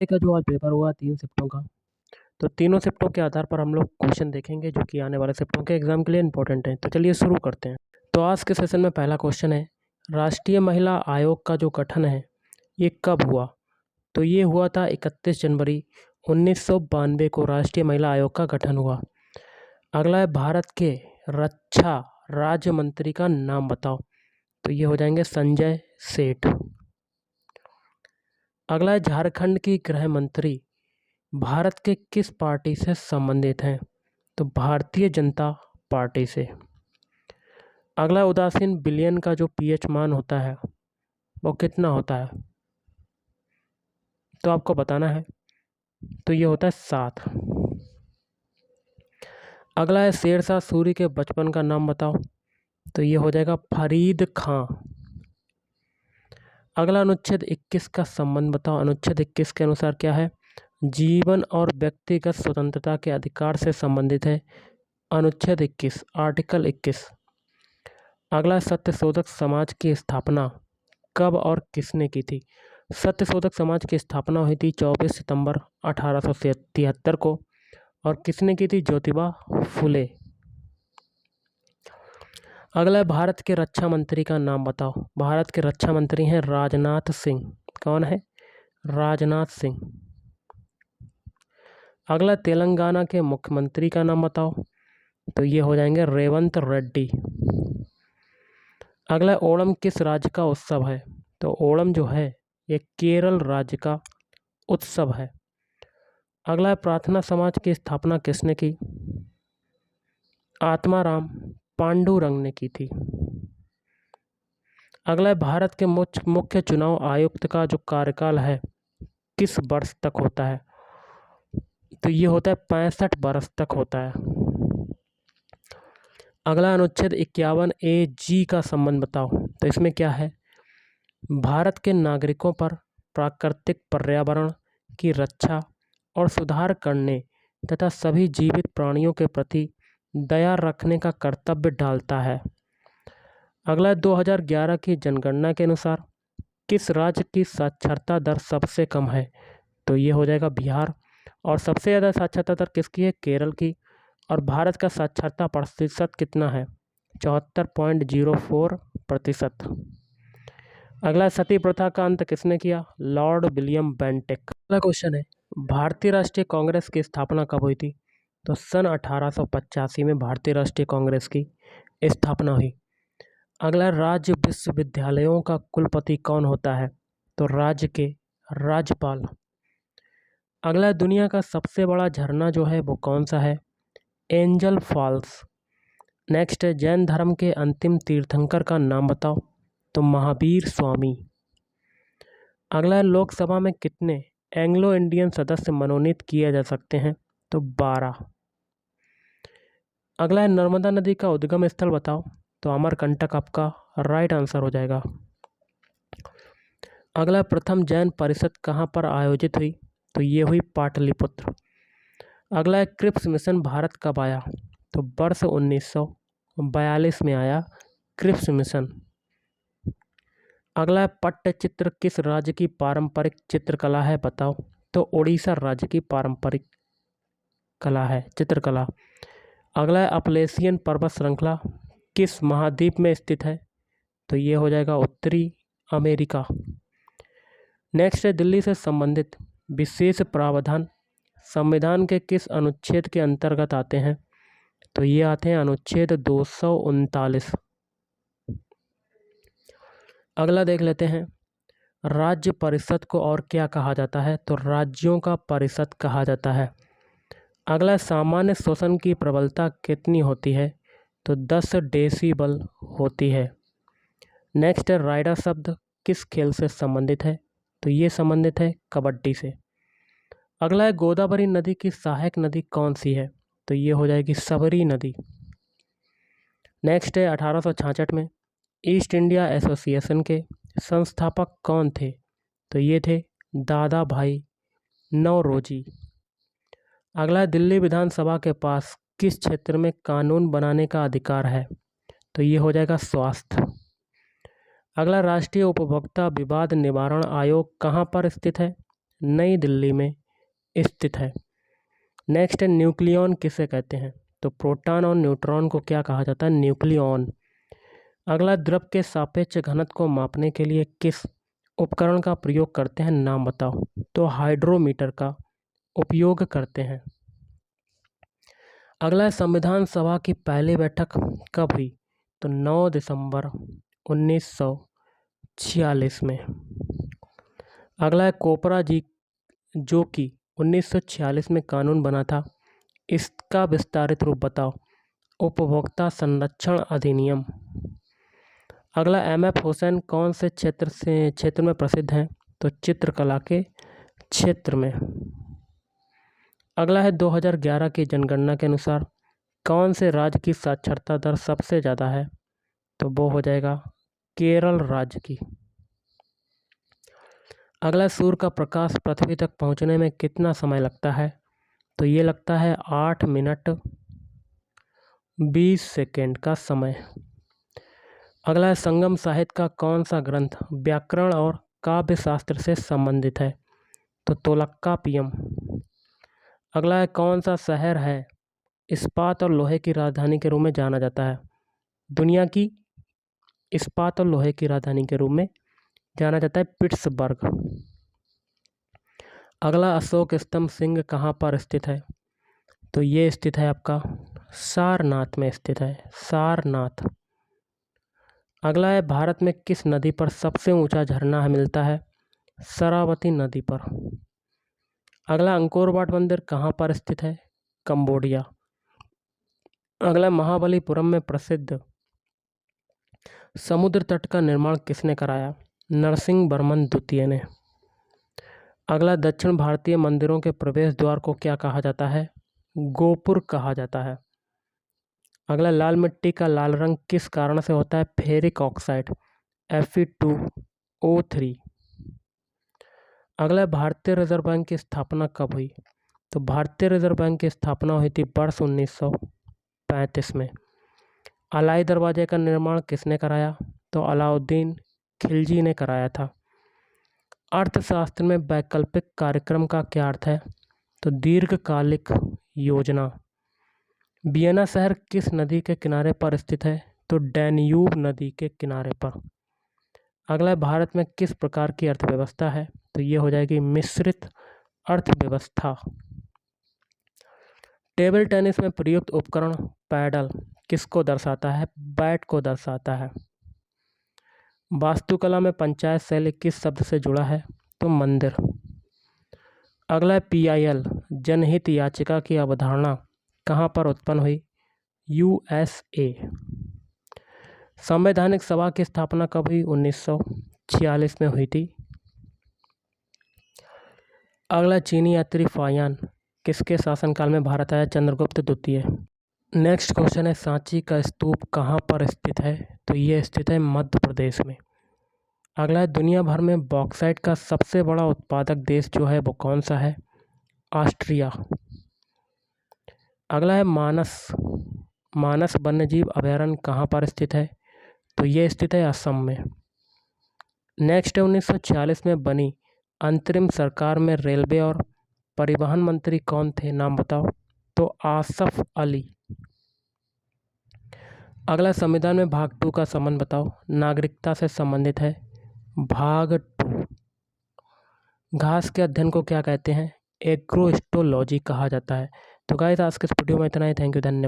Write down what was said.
का जो आज पेपर हुआ 3 शिफ्टों का, तो तीनों शिफ्टों के आधार पर हम लोग क्वेश्चन देखेंगे जो कि आने वाले शिफ्टों के एग्जाम के लिए इंपॉर्टेंट है। तो चलिए शुरू करते हैं। तो आज के सेशन में पहला क्वेश्चन है, राष्ट्रीय महिला आयोग का जो गठन है ये कब हुआ? तो ये हुआ था 31 जनवरी 1992 को राष्ट्रीय महिला आयोग का गठन हुआ। अगला है, भारत के रक्षा राज्य मंत्री का नाम बताओ। तो ये हो जाएंगे संजय सेठ। अगला है, झारखंड की गृह मंत्री भारत के किस पार्टी से संबंधित हैं? तो भारतीय जनता पार्टी से। अगला, उदासीन विलयन का जो पीएच मान होता है वो कितना होता है? तो आपको बताना है। तो ये होता है 7। अगला है, शेरशाह सूरी के बचपन का नाम बताओ। तो ये हो जाएगा फरीद खां। अगला, अनुच्छेद 21 का संबंध बताओ। अनुच्छेद 21 के अनुसार क्या है? जीवन और व्यक्तिगत स्वतंत्रता के अधिकार से संबंधित है। अनुच्छेद 21, आर्टिकल 21। अगला, सत्यशोधक समाज की स्थापना कब और किसने की थी? सत्यशोधक समाज की स्थापना हुई थी 24 सितंबर 1873 को। और किसने की थी? ज्योतिबा फुले। अगला है, भारत के रक्षा मंत्री का नाम बताओ। भारत के रक्षा मंत्री हैं राजनाथ सिंह। कौन है? राजनाथ सिंह। अगला, तेलंगाना के मुख्यमंत्री का नाम बताओ। तो ये हो जाएंगे रेवंत रेड्डी। अगला, ओणम किस राज्य का उत्सव है? तो ओणम जो है ये केरल राज्य का उत्सव है। अगला, प्रार्थना समाज की स्थापना किसने की? आत्माराम पांडुरंग ने की थी। अगला, भारत के मुख्य चुनाव आयुक्त का जो कार्यकाल है किस वर्ष तक होता है? तो ये होता है 65 वर्ष तक होता है। अगला, अनुच्छेद 51A(g) का संबंध बताओ। तो इसमें क्या है? भारत के नागरिकों पर प्राकृतिक पर्यावरण की रक्षा और सुधार करने तथा सभी जीवित प्राणियों के प्रति दया रखने का कर्तव्य डालता है। अगला, 2011 की जनगणना के अनुसार किस राज्य की साक्षरता दर सबसे कम है? तो ये हो जाएगा बिहार। और सबसे ज़्यादा साक्षरता दर किसकी है? केरल की। और भारत का साक्षरता प्रतिशत कितना है? 74.04%। अगला, सती प्रथा का अंत किसने किया? Lord William Bentinck. अगला क्वेश्चन है, भारतीय राष्ट्रीय कांग्रेस की स्थापना कब हुई थी? तो सन 1885 में भारतीय राष्ट्रीय कांग्रेस की स्थापना हुई। अगला, राज्य विश्वविद्यालयों का कुलपति कौन होता है? तो राज्य के राज्यपाल। अगला, दुनिया का सबसे बड़ा झरना जो है वो कौन सा है? Angel false. नेक्स्ट है, जैन धर्म के अंतिम तीर्थंकर का नाम बताओ। तो महावीर स्वामी। अगला, लोकसभा में कितने एंग्लो इंडियन सदस्य मनोनीत किए जा सकते हैं? तो 12। अगला है, नर्मदा नदी का उद्गम स्थल बताओ। तो अमरकंटक आपका राइट आंसर हो जाएगा। अगला, प्रथम जैन परिषद कहाँ पर आयोजित हुई? तो ये हुई पाटलिपुत्र। अगला है, क्रिप्स मिशन भारत कब आया? तो वर्ष 1942 में आया क्रिप्स मिशन। अगला है, पट्टचित्र किस राज्य की पारंपरिक चित्रकला है बताओ। तो उड़ीसा राज्य की पारंपरिक कला है चित्रकला। अगला है, अपलेशियन पर्वत श्रृंखला किस महाद्वीप में स्थित है? तो ये हो जाएगा उत्तरी अमेरिका। नेक्स्ट है, दिल्ली से संबंधित विशेष प्रावधान संविधान के किस अनुच्छेद के अंतर्गत आते हैं? तो ये आते हैं अनुच्छेद 239। अगला देख लेते हैं, राज्य परिषद को और क्या कहा जाता है? तो राज्यों का परिषद कहा जाता है। अगला, सामान्य शोषण की प्रबलता कितनी होती है? तो 10 डेसिबल होती है। नेक्स्ट है, राइडर शब्द किस खेल से संबंधित है? तो ये संबंधित है कबड्डी से। अगला है, गोदावरी नदी की सहायक नदी कौन सी है? तो ये हो जाएगी सबरी नदी। नेक्स्ट है, 1866 में ईस्ट इंडिया एसोसिएशन के संस्थापक कौन थे? तो ये थे दादा भाई नौरोजी। अगला है, दिल्ली विधानसभा के पास किस क्षेत्र में कानून बनाने का अधिकार है? तो ये हो जाएगा स्वास्थ्य। अगला, राष्ट्रीय उपभोक्ता विवाद निवारण आयोग कहाँ पर स्थित है? नई दिल्ली में स्थित है। नेक्स्ट है, न्यूक्लियॉन किसे कहते हैं? तो प्रोटॉन और न्यूट्रॉन को क्या कहा जाता है? न्यूक्लियॉन। अगला, द्रव के सापेक्ष घनत्व को मापने के लिए किस उपकरण का प्रयोग करते हैं? नाम बताओ। तो हाइड्रोमीटर का उपयोग करते हैं। अगला है, संविधान सभा की पहली बैठक कब हुई? तो 9 दिसंबर 1946 में। अगला है, कोपरा जी जो कि 1946 में कानून बना था, इसका विस्तारित रूप बताओ। उपभोक्ता संरक्षण अधिनियम। अगला, एम.एफ. हुसैन कौन से क्षेत्र में प्रसिद्ध हैं? तो चित्रकला के क्षेत्र में। अगला है, 2011 की जनगणना के अनुसार कौन से राज्य की साक्षरता दर सबसे ज़्यादा है? तो वो हो जाएगा केरल राज्य की। अगला, सूर्य का प्रकाश पृथ्वी तक पहुंचने में कितना समय लगता है? तो ये लगता है 8 मिनट 20 सेकेंड का समय। अगला है, संगम साहित्य का कौन सा ग्रंथ व्याकरण और काव्य शास्त्र से संबंधित है? तो तोलक्कापियम। अगला है, कौन सा शहर है इस्पात और लोहे की राजधानी के रूप में जाना जाता है? दुनिया की इस्पात और लोहे की राजधानी के रूप में जाना जाता है पिट्सबर्ग। अगला, अशोक स्तंभ सिंह कहाँ पर स्थित है? तो ये स्थित है आपका सारनाथ में स्थित है, सारनाथ। अगला है, भारत में किस नदी पर सबसे ऊंचा झरना मिलता है? शरावती नदी पर। अगला, अंकोर वाट मंदिर कहाँ पर स्थित है? कंबोडिया। अगला, महाबलीपुरम में प्रसिद्ध समुद्र तट का निर्माण किसने कराया? नरसिंहवर्मन द्वितीय ने। अगला, दक्षिण भारतीय मंदिरों के प्रवेश द्वार को क्या कहा जाता है? गोपुर कहा जाता है। अगला, लाल मिट्टी का लाल रंग किस कारण से होता है? Ferric oxide Fe2O3। अगला, भारतीय रिजर्व बैंक की स्थापना कब हुई? तो भारतीय रिजर्व बैंक की स्थापना हुई थी वर्ष 1935 में। अलाई दरवाजे का निर्माण किसने कराया? तो अलाउद्दीन खिलजी ने कराया था। अर्थशास्त्र में वैकल्पिक कार्यक्रम का क्या अर्थ है? तो दीर्घकालिक योजना। वियना शहर किस नदी के किनारे पर स्थित है? तो डैन्यूब नदी के किनारे पर। अगला, भारत में किस प्रकार की अर्थव्यवस्था है? तो ये हो जाएगी मिश्रित अर्थव्यवस्था। टेबल टेनिस में प्रयुक्त उपकरण पैडल किसको दर्शाता है? बैट को दर्शाता है। वास्तुकला में पंचायत शैली किस शब्द से जुड़ा है? तो मंदिर। अगला, PIL जनहित याचिका की अवधारणा कहाँ पर उत्पन्न हुई? USA। संवैधानिक सभा की स्थापना कब हुई? 1946 में हुई थी। अगला, चीनी यात्री फायान किसके शासनकाल में भारत आया? चंद्रगुप्त द्वितीय। नेक्स्ट क्वेश्चन है, सांची का स्तूप कहाँ पर स्थित है? तो ये स्थित है मध्य प्रदेश में। अगला है, दुनिया भर में बॉक्साइट का सबसे बड़ा उत्पादक देश जो है वो कौन सा है? ऑस्ट्रिया। अगला है, मानस वन्यजीव अभयारण्य कहाँ पर स्थित है? तो ये स्थित है असम में। नेक्स्ट है, 1946 में बनी अंतरिम सरकार में रेलवे और परिवहन मंत्री कौन थे? नाम बताओ। तो आसफ अली। अगला, संविधान में भाग 2 का संबंध बताओ। नागरिकता से संबंधित है। भाग 2। घास के अध्ययन को क्या कहते हैं? एग्रोस्टोलॉजी कहा जाता है। तो गाइस, आज के इस वीडियो में इतना ही। थैंक यू, धन्यवाद।